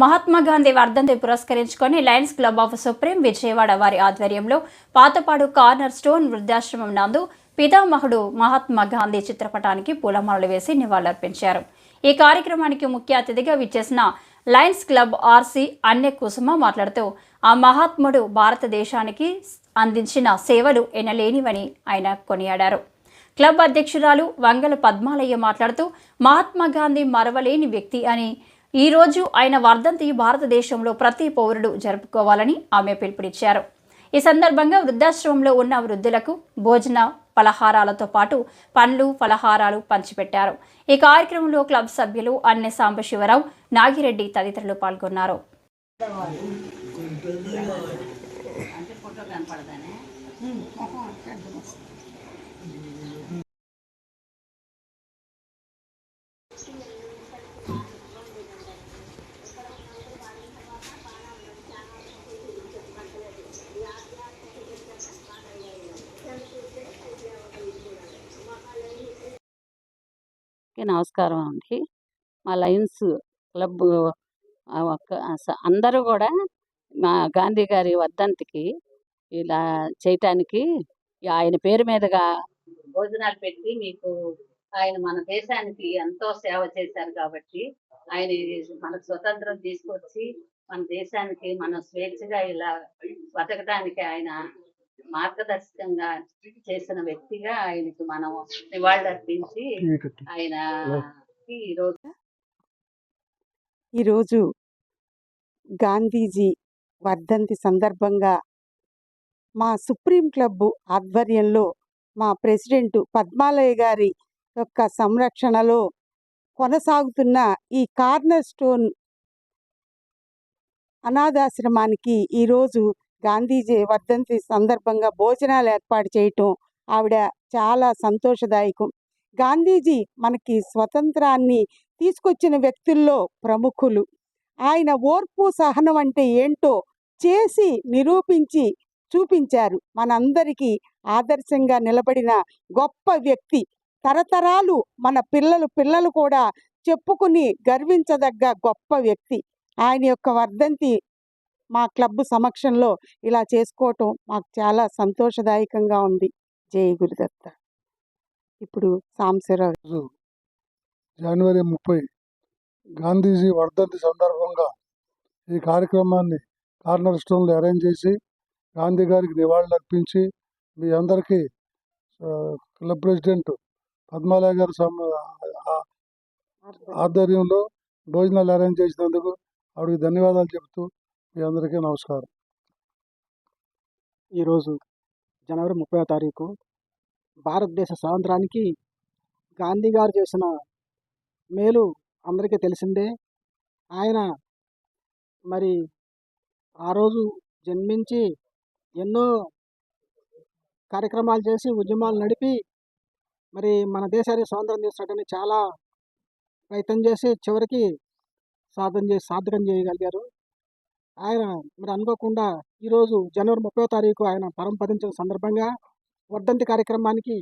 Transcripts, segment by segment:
మహాత్మా గాంధీ వర్ధంతి పురస్కరించుకొని Lions club of supreme Vijayawada వారి ఆధ్వర్యంలో పాతపాడు కార్నర్ స్టోన్ వృద్ధాశ్రమం నందు పితామహుడు మహాత్మా గాంధీ చిత్రపటానికి పూలమాలలు వేసి నివాళులర్పించారు. ఈ కార్యక్రమానికి ముఖ్య అతిథిగా విచ్చేసిన లయన్స్ క్లబ్ ఆర్సి అన్నె కుసుమ మాట్లాడుతూ ఆ మహాత్ముడు భారతదేశానికి అందించిన సేవలు ఎనలేనివని ఆయన కొనియాడారు. క్లబ్ అధ్యక్షురాలు వంగల పద్మాలయ్య మాట్లాడుతూ మహాత్మా గాంధీ మరవలేని వ్యక్తి అని, ఈ రోజు ఆయన వర్ధంతి భారతదేశంలో ప్రతి పౌరుడు జరుపుకోవాలని ఆమె పిలుపునిచ్చారు. ఈ సందర్భంగా వృద్ధాశ్రమంలో ఉన్న వృద్ధులకు భోజన పలహారాలతో పాటు పండ్లు ఫలహారాలు పంచిపెట్టారు. ఈ కార్యక్రమంలో క్లబ్ సభ్యులు అన్నె సాంబశివరావు, నాగిరెడ్డి తదితరులు పాల్గొన్నారు. నమస్కారం అండి. మా లయన్స్ క్లబ్ అందరూ కూడా మా గాంధీ గారి వర్ధంతికి ఇలా చేయటానికి ఆయన పేరు మీదుగా భోజనాలు పెట్టి మీకు ఆయన మన దేశానికి ఎంతో సేవ చేశారు కాబట్టి ఆయన మనకు స్వతంత్రం తీసుకొచ్చి మన దేశానికి మనం స్వేచ్ఛగా ఇలా బతకడానికి ఆయన మార్గదర్శకంగా చేసిన వ్యక్తిగా ఆయనకు మనం నివాళులర్పించి ఆయన ఈరోజు గాంధీజీ వర్ధంతి సందర్భంగా మా సుప్రీం క్లబ్ ఆధ్వర్యంలో మా ప్రెసిడెంట్ పద్మాలయ్య గారి యొక్క సంరక్షణలో కొనసాగుతున్న ఈ కార్నర్ స్టోన్ అనాథాశ్రమానికి ఈరోజు గాంధీజీ వర్ధంతి సందర్భంగా భోజనాలు ఏర్పాటు చేయటం ఆవిడ చాలా సంతోషదాయకం. గాంధీజీ మనకి స్వతంత్రాన్ని తీసుకొచ్చిన వ్యక్తుల్లో ప్రముఖులు. ఆయన ఓర్పు సహనం అంటే ఏంటో చేసి నిరూపించి చూపించారు. మనందరికీ ఆదర్శంగా నిలబడిన గొప్ప వ్యక్తి. తరతరాలు మన పిల్లలు కూడా చెప్పుకుని గర్వించదగ్గ గొప్ప వ్యక్తి. ఆయన యొక్క వర్ధంతి మా క్లబ్ సమక్షంలో ఇలా చేసుకోవటం మాకు చాలా సంతోషదాయకంగా ఉంది. జై గురుదత్త. ఇప్పుడు సాంబశివరావు. జనవరి 30 గాంధీజీ వర్ధంతి సందర్భంగా ఈ కార్యక్రమాన్ని కార్నర్ స్టోన్లో అరేంజ్ చేసి గాంధీ గారికి నివాళులు అర్పించి మీ అందరికీ క్లబ్ ప్రెసిడెంట్ పద్మాలయ గారి ఆధ్వర్యంలో భోజనాలు అరేంజ్ చేసినందుకు ఆవిడకి ధన్యవాదాలు చెబుతూ మీ అందరికీ నమస్కారం. ఈరోజు జనవరి 30వ తారీఖు భారతదేశ స్వాతంత్రానికి గాంధీ గారు చేసిన మేలు అందరికీ తెలిసిందే. ఆయన మరి ఆ రోజు జన్మించి ఎన్నో కార్యక్రమాలు చేసి ఉద్యమాలు నడిపి మరి మన దేశానికి స్వాతంత్రం తీసుకురావడానికి చాలా ప్రయత్నం చేసి చివరికి సాధకం చేయగలిగారు. ఆయన మరి అనుకోకుండా ఈరోజు జనవరి 30వ తారీఖు ఆయన పరంపదించిన సందర్భంగా వర్ధంతి కార్యక్రమానికి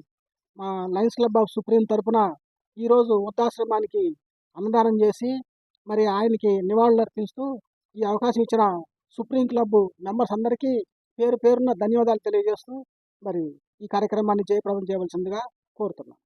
మా లయన్స్ క్లబ్ ఆఫ్ సుప్రీం తరఫున ఈరోజు వృద్ధాశ్రమానికి అన్నదానం చేసి మరి ఆయనకి నివాళులు అర్పిస్తూ ఈ అవకాశం ఇచ్చిన సుప్రీం క్లబ్ మెంబర్స్ అందరికీ పేరున ధన్యవాదాలు తెలియజేస్తూ మరి ఈ కార్యక్రమాన్ని జయప్రదం చేయవలసిందిగా కోరుతున్నాను.